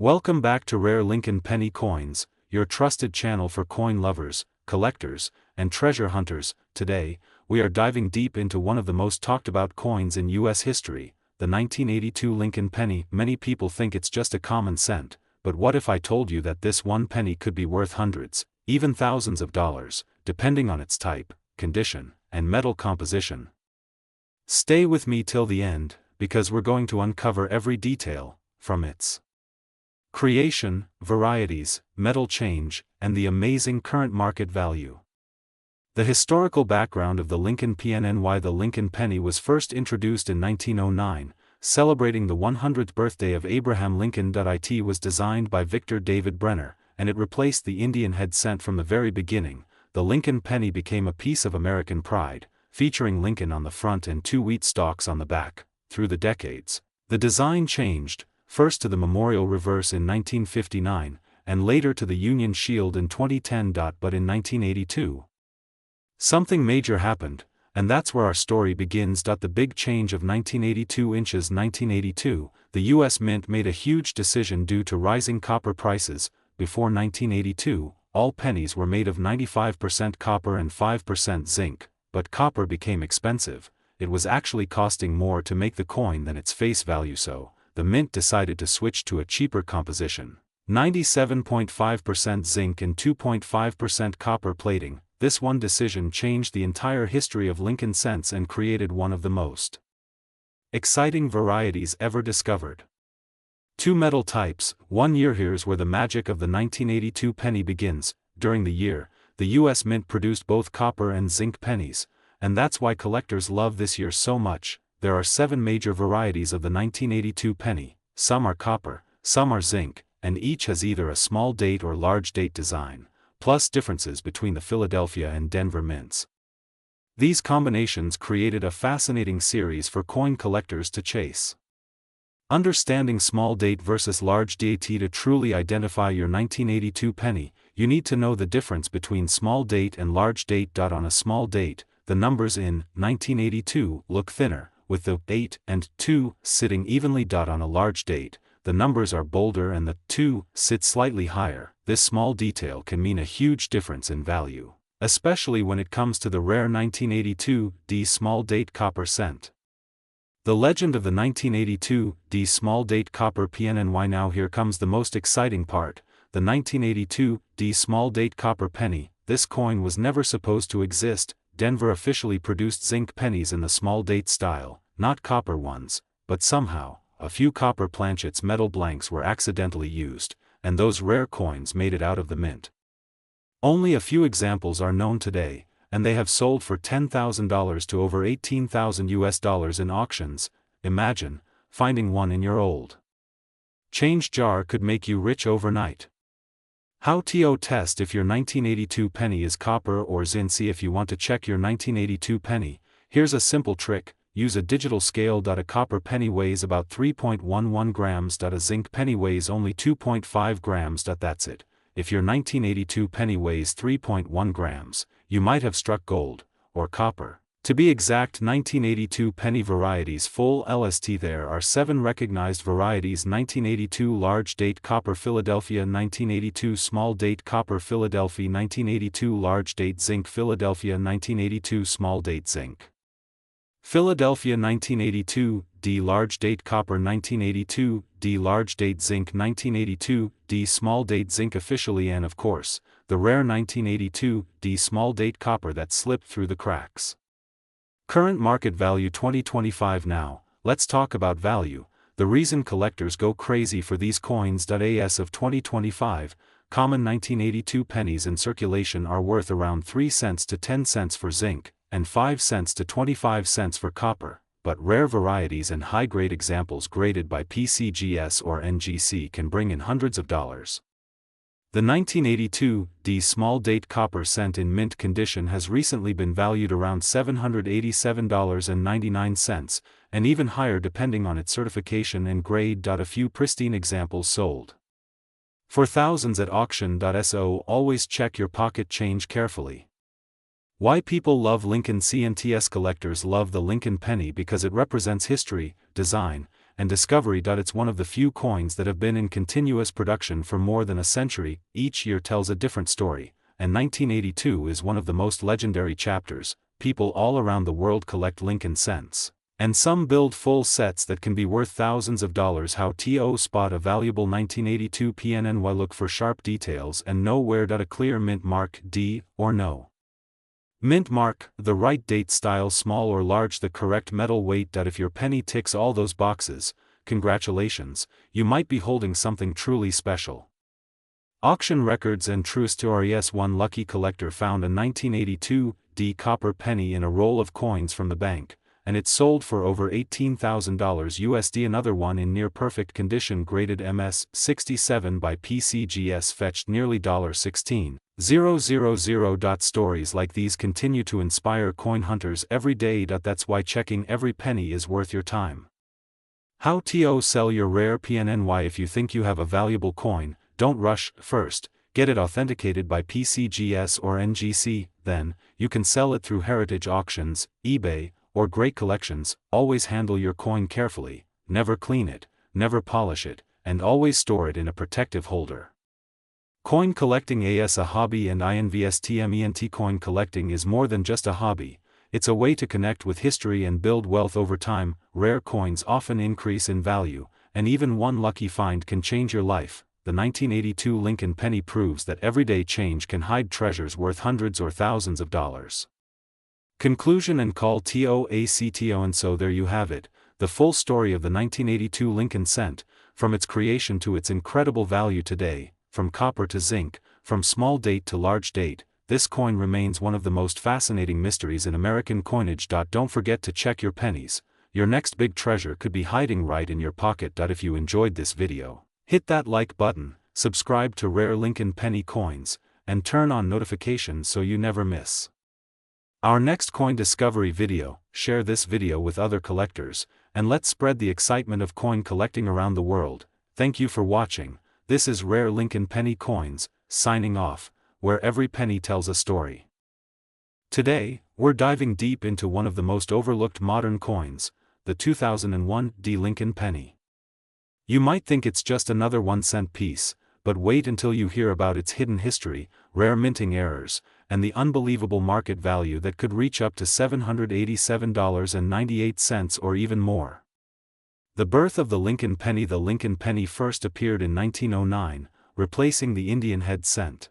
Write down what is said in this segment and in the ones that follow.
Welcome back to Rare Lincoln Penny Coins, your trusted channel for coin lovers, collectors, and treasure hunters. Today, we are diving deep into one of the most talked about coins in U.S. history, the 1982 Lincoln penny. Many people think it's just a common cent, but what if I told you that this one penny could be worth hundreds, even thousands of dollars, depending on its type, condition, and metal composition? Stay with me till the end, because we're going to uncover every detail, from its creation, varieties, metal change, and the amazing current market value. The historical background of the Lincoln PNNY. The Lincoln penny was first introduced in 1909, celebrating the 100th birthday of Abraham Lincoln. It was designed by Victor David Brenner, and it replaced the Indian head cent from the very beginning. The Lincoln penny became a piece of American pride, featuring Lincoln on the front and two wheat stalks on the back. Through the decades, the design changed, first to the memorial reverse in 1959, and later to the Union Shield in 2010. But in 1982, something major happened, and that's where our story begins. The big change of 1982 inches. 1982, the U.S. Mint made a huge decision due to rising copper prices. Before 1982, all pennies were made of 95% copper and 5% zinc, but copper became expensive. It was actually costing more to make the coin than its face value, so the Mint decided to switch to a cheaper composition, 97.5% zinc and 2.5% copper plating. This one decision changed the entire history of Lincoln cents and created one of the most exciting varieties ever discovered. Two metal types, 1 year. Here's where the magic of the 1982 penny begins. During the year, the U.S. Mint produced both copper and zinc pennies, and that's why collectors love this year so much. There are 7 major varieties of the 1982 penny. Some are copper, some are zinc, and each has either a small date or large date design, plus differences between the Philadelphia and Denver mints. These combinations created a fascinating series for coin collectors to chase. Understanding small date versus large date. To truly identify your 1982 penny, you need to know the difference between small date and large date. On a small date, the numbers in 1982 look thinner, with the 8 and 2 sitting evenly. On a large date, the numbers are bolder and the 2 sit slightly higher. This small detail can mean a huge difference in value, especially when it comes to the rare 1982 D small date copper cent. The legend of the 1982 D small date copper PNNY. Now here comes the most exciting part, the 1982 D small date copper penny. This coin was never supposed to exist. Denver officially produced zinc pennies in the small date style, not copper ones, but somehow, a few copper planchets metal blanks were accidentally used, and those rare coins made it out of the mint. Only a few examples are known today, and they have sold for $10,000 to over $18,000 in auctions. Imagine finding one in your old change jar could make you rich overnight. How to test if your 1982 penny is copper or zinc? If you want to check your 1982 penny, here's a simple trick. Use a digital scale. A copper penny weighs about 3.11 grams. A zinc penny weighs only 2.5 grams. That's it. If your 1982 penny weighs 3.1 grams, you might have struck gold, or copper. To be exact, 1982 penny varieties. Full list. There are 7 recognized varieties: 1982 large date copper Philadelphia, 1982 small date copper Philadelphia, 1982 large date zinc Philadelphia, 1982 small date zinc Philadelphia, 1982 D large date copper, 1982 D large date zinc, 1982 D small date zinc officially, and of course, the rare 1982 D small date copper that slipped through the cracks. Current market value 2025. Now, let's talk about value, the reason collectors go crazy for these coins. As of 2025, common 1982 pennies in circulation are worth around 3 cents to 10 cents for zinc, and 5 cents to 25 cents for copper, but rare varieties and high-grade examples graded by PCGS or NGC can bring in hundreds of dollars. The 1982 D small date copper cent in mint condition has recently been valued around $787.99, and even higher depending on its certification and grade. A few pristine examples sold for thousands at auction. So always check your pocket change carefully. Why people love Lincoln CNTS. Collectors love the Lincoln penny because it represents history, design, and discovery. It's one of the few coins that have been in continuous production for more than a century. Each year tells a different story, and 1982 is one of the most legendary chapters. People all around the world collect Lincoln cents, and some build full sets that can be worth thousands of dollars. How to spot a valuable 1982 PNNY? Look for sharp details and know where. A clear mint mark, D or no. Mint mark, the right date, style, small or large, the correct metal weight. If your penny ticks all those boxes, congratulations, you might be holding something truly special. Auction records and true stories. One lucky collector found a 1982 D copper penny in a roll of coins from the bank, and it sold for over $18,000 USD. Another one in near-perfect condition, graded MS 67 by PCGS, fetched nearly $16,000. Stories like these continue to inspire coin hunters every day. That's why checking every penny is worth your time. How to sell your rare PNNY? If you think you have a valuable coin, don't rush. First, get it authenticated by PCGS or NGC, then, you can sell it through heritage auctions, eBay, or great collections. Always handle your coin carefully, never clean it, never polish it, and always store it in a protective holder. Coin collecting is a hobby, and investment. Coin collecting is more than just a hobby, it's a way to connect with history and build wealth over time. Rare coins often increase in value, and even one lucky find can change your life. The 1982 Lincoln penny proves that everyday change can hide treasures worth hundreds or thousands of dollars. Conclusion and call to action. And so there you have it, the full story of the 1982 Lincoln cent, from its creation to its incredible value today. From copper to zinc, from small date to large date, this coin remains one of the most fascinating mysteries in American coinage. Don't forget to check your pennies, your next big treasure could be hiding right in your pocket. If you enjoyed this video, hit that like button, subscribe to Rare Lincoln Penny Coins, and turn on notifications so you never miss our next coin discovery video. Share this video with other collectors, and let's spread the excitement of coin collecting around the world. Thank you for watching. This is Rare Lincoln Penny Coins, signing off, where every penny tells a story. Today, we're diving deep into one of the most overlooked modern coins, the 2001 D Lincoln penny. You might think it's just another 1-cent piece, but wait until you hear about its hidden history, rare minting errors, and the unbelievable market value that could reach up to $787.98 or even more. The birth of the Lincoln penny. The Lincoln penny first appeared in 1909, replacing the Indian head cent.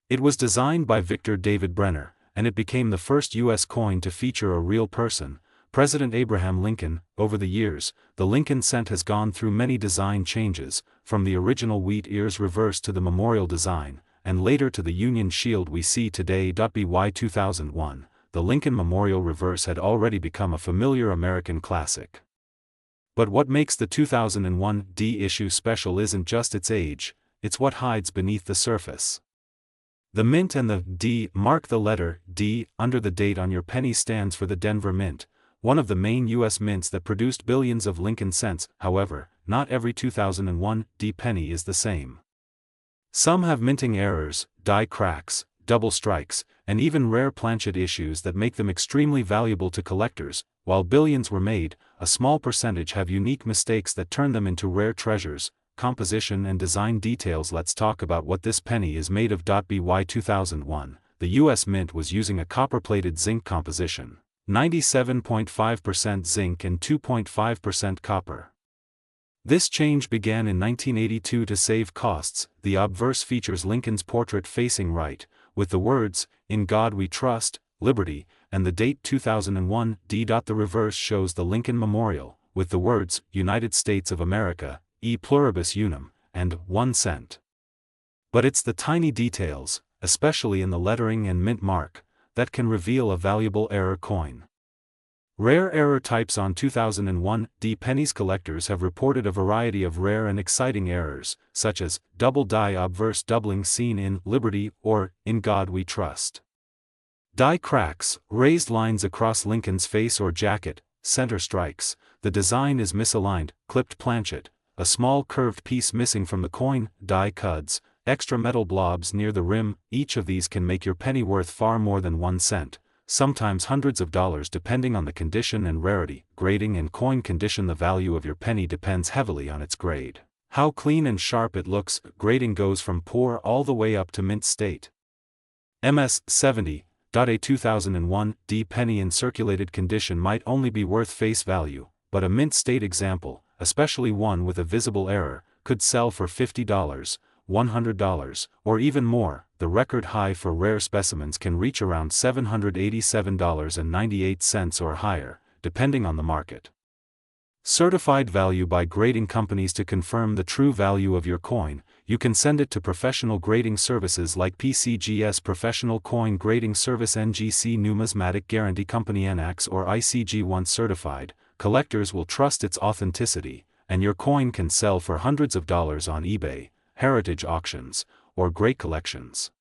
It was designed by Victor David Brenner, and it became the first U.S. coin to feature a real person, President Abraham Lincoln. Over the years, the Lincoln cent has gone through many design changes, from the original wheat ears reverse to the memorial design, and later to the Union shield we see today. By 2001, the Lincoln Memorial reverse had already become a familiar American classic. But what makes the 2001 D issue special isn't just its age, it's what hides beneath the surface. The mint and the D mark. The letter D under the date on your penny stands for the Denver Mint, one of the main U.S. mints that produced billions of Lincoln cents. However, not every 2001 D penny is the same. Some have minting errors, die cracks, double strikes, and even rare planchet issues that make them extremely valuable to collectors. While billions were made, a small percentage have unique mistakes that turn them into rare treasures. Composition and design details. Let's talk about what this penny is made of. By 2001, the U.S. Mint was using a copper-plated zinc composition, 97.5% zinc and 2.5% copper. This change began in 1982 to save costs. The obverse features Lincoln's portrait facing right, with the words, "In God We Trust, Liberty," and the date 2001 D. The reverse shows the Lincoln Memorial, with the words, "United States of America, e pluribus unum," and 1 cent. But it's the tiny details, especially in the lettering and mint mark, that can reveal a valuable error coin. Rare error types. On 2001 D pennies, collectors have reported a variety of rare and exciting errors, such as double die obverse doubling seen in Liberty or In God We Trust. Die cracks, raised lines across Lincoln's face or jacket, center strikes, the design is misaligned, clipped planchet, a small curved piece missing from the coin, die cuds, extra metal blobs near the rim. Each of these can make your penny worth far more than 1 cent. sometimes hundreds of dollars depending on the condition and rarity. Grading and coin condition. The value of your penny depends heavily on its grade. How clean and sharp it looks. Grading goes from poor all the way up to mint state. MS 70. A 2001 D penny in circulated condition might only be worth face value, but a mint state example, especially one with a visible error, could sell for $50, $100, or even more. The record high for rare specimens can reach around $787.98 or higher, depending on the market. Certified value by grading companies. To confirm the true value of your coin, you can send it to professional grading services like PCGS Professional Coin Grading Service, NGC Numismatic Guarantee Company, NAX, or ICG. Once certified, collectors will trust its authenticity, and your coin can sell for hundreds of dollars on eBay, heritage auctions, or great collections.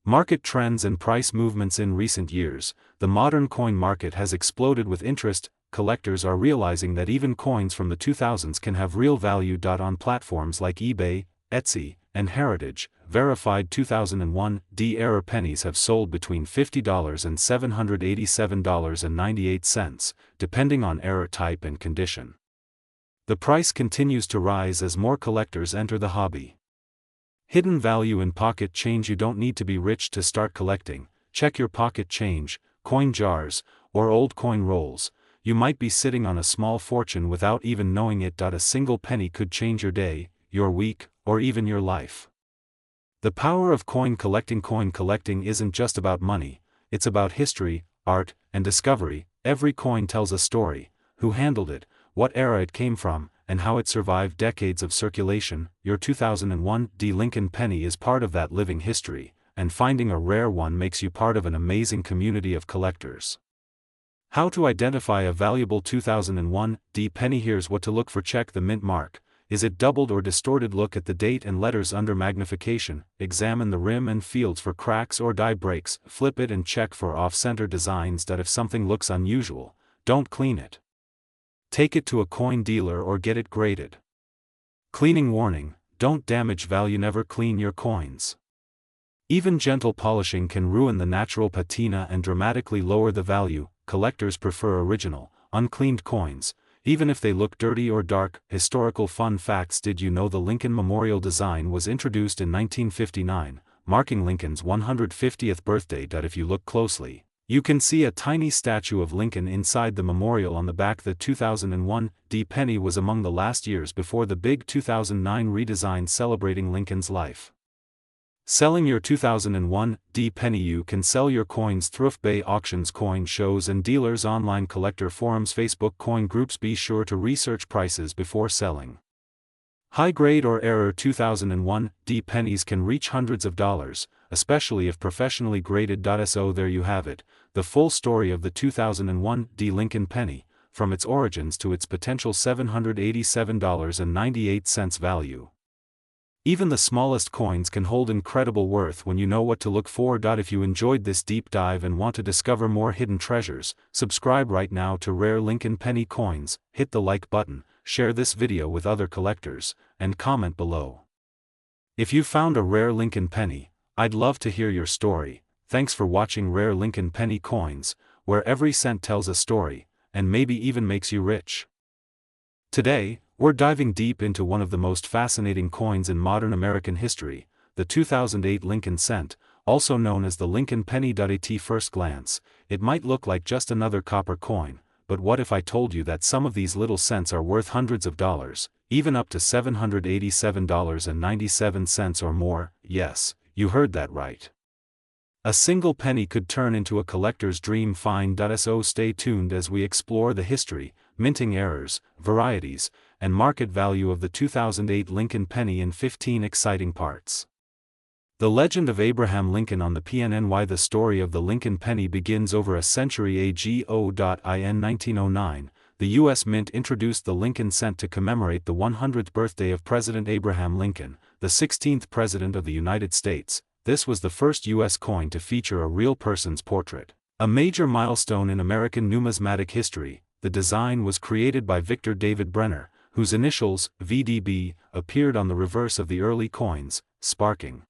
Market trends and price movements. In recent years, the modern coin market has exploded with interest. Collectors are realizing that even coins from the 2000s can have real value. On platforms like eBay, Etsy, and Heritage, verified 2001 D-era pennies have sold between $50 and $787.98, depending on error type and condition. The price continues to rise as more collectors enter the hobby. Hidden value in pocket change. You don't need to be rich to start collecting. Check your pocket change, coin jars, or old coin rolls. You might be sitting on a small fortune without even knowing it. A single penny could change your day, your week, or even your life. The power of coin collecting. Coin collecting isn't just about money, it's about history, art, and discovery. Every coin tells a story: who handled it, what era it came from, and how it survived decades of circulation. Your 2001 D Lincoln penny is part of that living history, and finding a rare one makes you part of an amazing community of collectors. How to identify a valuable 2001 D penny. Here's what to look for. Check the mint mark. Is it doubled or distorted? Look at the date and letters under magnification. Examine the rim and fields for cracks or die breaks. Flip it and check for off-center designs. If something looks unusual, don't clean it. Take it to a coin dealer or get it graded. Cleaning warning: don't damage value. Never clean your coins. Even gentle polishing can ruin the natural patina and dramatically lower the value. Collectors prefer original, uncleaned coins, even if they look dirty or dark. Historical fun facts. Did you know the Lincoln Memorial design was introduced in 1959, marking Lincoln's 150th birthday? If you look closely, you can see a tiny statue of Lincoln inside the memorial on the back. The 2001 D penny was among the last years before the big 2009 redesign celebrating Lincoln's life. Selling your 2001 D penny. You can sell your coins through eBay auctions, coin shows, and dealers, online collector forums, Facebook coin groups. Be sure to research prices before selling. High grade or error 2001 D pennies can reach hundreds of dollars, especially if professionally graded. So there you have it, the full story of the 2001 D Lincoln penny, from its origins to its potential $787.98 value. Even the smallest coins can hold incredible worth when you know what to look for. If you enjoyed this deep dive and want to discover more hidden treasures, subscribe right now to Rare Lincoln Penny Coins, hit the like button, share this video with other collectors, and comment below. If you found a rare Lincoln penny, I'd love to hear your story. Thanks for watching Rare Lincoln Penny Coins, where every cent tells a story, and maybe even makes you rich. Today, we're diving deep into one of the most fascinating coins in modern American history, the 2008 Lincoln cent, also known as the Lincoln penny. At first glance, it might look like just another copper coin, but what if I told you that some of these little cents are worth hundreds of dollars, even up to $787.97 or more? Yes, you heard that right. A single penny could turn into a collector's dream find. So stay tuned as we explore the history, minting errors, varieties, and market value of the 2008 Lincoln penny in 15 exciting parts. The legend of Abraham Lincoln on the PNNY. The story of the Lincoln penny begins over a century ago. In 1909, the U.S. Mint introduced the Lincoln cent to commemorate the 100th birthday of President Abraham Lincoln, the 16th President of the United States. This was the first U.S. coin to feature a real person's portrait. A major milestone in American numismatic history. The design was created by Victor David Brenner, whose initials, VDB, appeared on the reverse of the early coins, sparking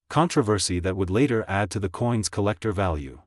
controversy that would later add to the coin's collector value.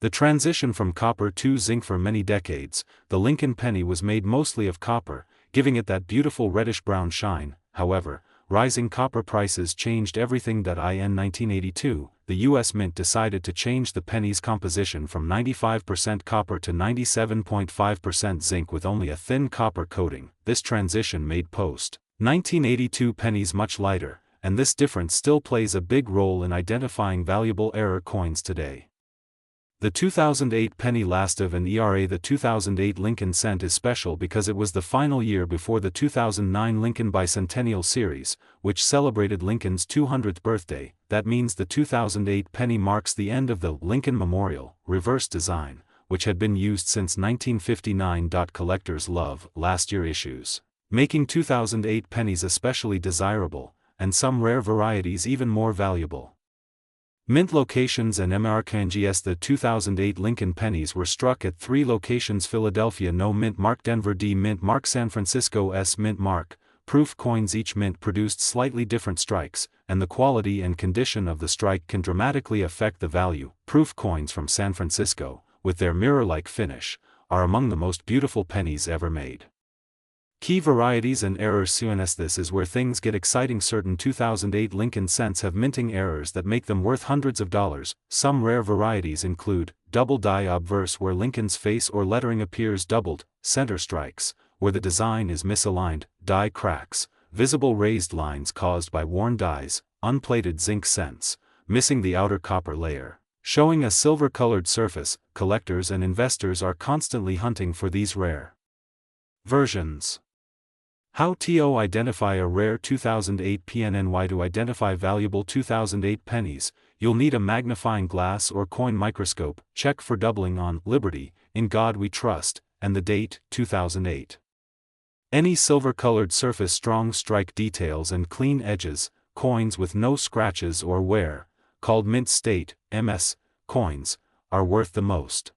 The transition from copper to zinc. For many decades, the Lincoln penny was made mostly of copper, giving it that beautiful reddish-brown shine. However, rising copper prices changed everything. In 1982, the U.S. Mint decided to change the penny's composition from 95% copper to 97.5% zinc with only a thin copper coating. This transition made post-1982 pennies much lighter, and this difference still plays a big role in identifying valuable error coins today. The 2008 penny last of an era. The 2008 Lincoln cent is special because it was the final year before the 2009 Lincoln Bicentennial Series, which celebrated Lincoln's 200th birthday. That means the 2008 penny marks the end of the Lincoln Memorial reverse design, which had been used since 1959. Collectors love last year issues, making 2008 pennies especially desirable, and some rare varieties even more valuable. Mint locations and MRKNGS. The 2008 Lincoln pennies were struck at 3 locations: Philadelphia No Mint Mark, Denver D Mint Mark, San Francisco S Mint Mark. Proof coins. Each mint produced slightly different strikes, and the quality and condition of the strike can dramatically affect the value. Proof coins from San Francisco, with their mirror-like finish, are among the most beautiful pennies ever made. Key varieties and errors. CNS. This is where things get exciting. Certain 2008 Lincoln cents have minting errors that make them worth hundreds of dollars. Some rare varieties include double die obverse, where Lincoln's face or lettering appears doubled; center strikes, where the design is misaligned; die cracks, visible raised lines caused by worn dies; unplated zinc cents, missing the outer copper layer, showing a silver-colored surface. Collectors and investors are constantly hunting for these rare versions. How to identify a rare 2008 PNNY. To identify valuable 2008 pennies, you'll need a magnifying glass or coin microscope. Check for doubling on Liberty, In God We Trust, and the date, 2008. Any silver-colored surface, strong strike details and clean edges, coins with no scratches or wear, called mint state, MS, coins, are worth the most.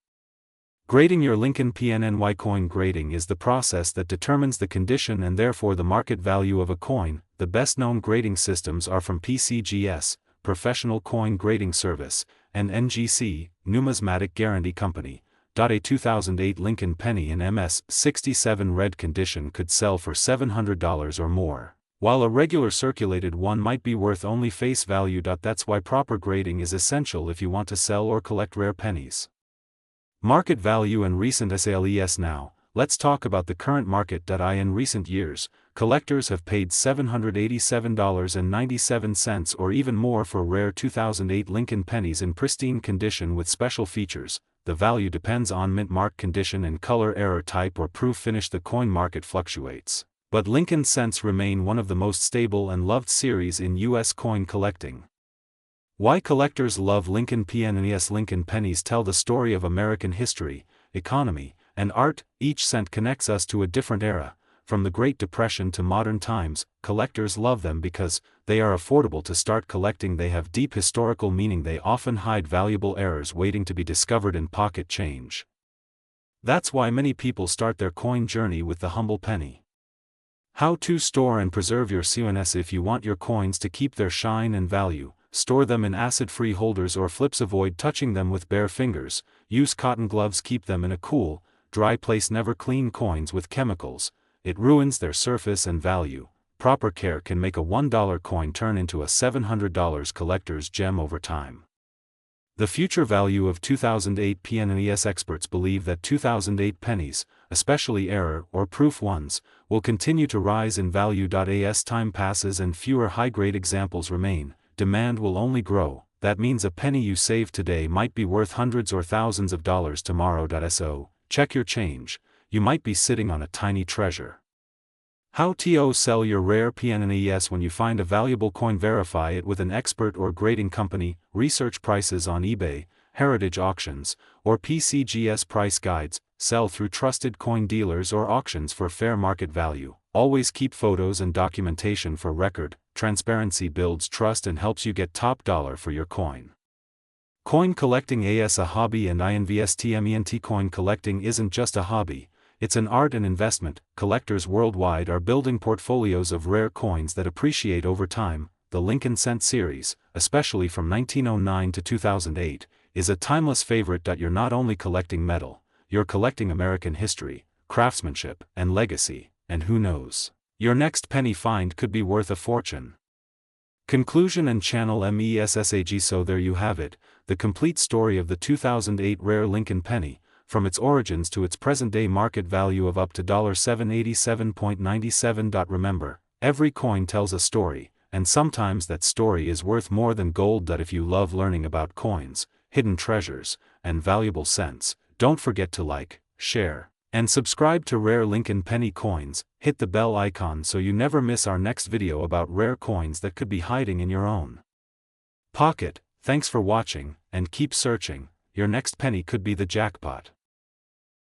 Grading your Lincoln PNNY coin. Grading is the process that determines the condition and therefore the market value of a coin. The best-known grading systems are from PCGS, Professional Coin Grading Service, and NGC, Numismatic Guarantee Company. A 2008 Lincoln penny in MS 67 red condition could sell for $700 or more, while a regular circulated one might be worth only face value. That's why proper grading is essential if you want to sell or collect rare pennies. Market value and recent sales. Now, let's talk about the current market. In recent years, collectors have paid $787.97 or even more for rare 2008 Lincoln pennies in pristine condition with special features. The value depends on mint mark condition and color, error type or proof finish. The coin market fluctuates, but Lincoln cents remain one of the most stable and loved series in U.S. coin collecting. Why collectors love Lincoln PNNS. Lincoln pennies tell the story of American history, economy, and art. Each cent connects us to a different era, from the Great Depression to modern times. Collectors love them because they are affordable to start collecting. They have deep historical meaning. They often hide valuable errors waiting to be discovered in pocket change. That's why many people start their coin journey with the humble penny. How to store and preserve your CNS. If you want your coins to keep their shine and value, store them in acid-free holders or flips. Avoid touching them with bare fingers. Use cotton gloves. Keep them in a cool, dry place. Never clean coins with chemicals. It ruins their surface and value. Proper care can make a $1 coin turn into a $700 collector's gem over time. The future value of 2008 PNNES. Experts believe that 2008 pennies, especially error or proof ones, will continue to rise in value. As time passes and fewer high-grade examples remain, demand will only grow. That means a penny you save today might be worth hundreds or thousands of dollars tomorrow. So, check your change. You might be sitting on a tiny treasure. How to sell your rare PNNES. When you find a valuable coin, verify it with an expert or grading company. Research prices on eBay, heritage auctions, or PCGS price guides. Sell through trusted coin dealers or auctions for fair market value. Always keep photos and documentation for record. Transparency builds trust and helps you get top dollar for your coin. Coin collecting as a hobby and investment. Coin collecting isn't just a hobby, it's an art and investment. Collectors worldwide are building portfolios of rare coins that appreciate over time. The Lincoln Cent series, especially from 1909 to 2008, is a timeless favorite. You're not only collecting metal, you're collecting American history, craftsmanship, and legacy, and who knows, your next penny find could be worth a fortune. Conclusion and channel MESSAG. So there you have it, the complete story of the 2008 rare Lincoln penny, from its origins to its present-day market value of up to $787.97. Remember, every coin tells a story, and sometimes that story is worth more than gold. If you love learning about coins, hidden treasures, and valuable cents, don't forget to like, share, and subscribe to Rare Lincoln Penny Coins. Hit the bell icon so you never miss our next video about rare coins that could be hiding in your own pocket. Thanks for watching, and keep searching, your next penny could be the jackpot.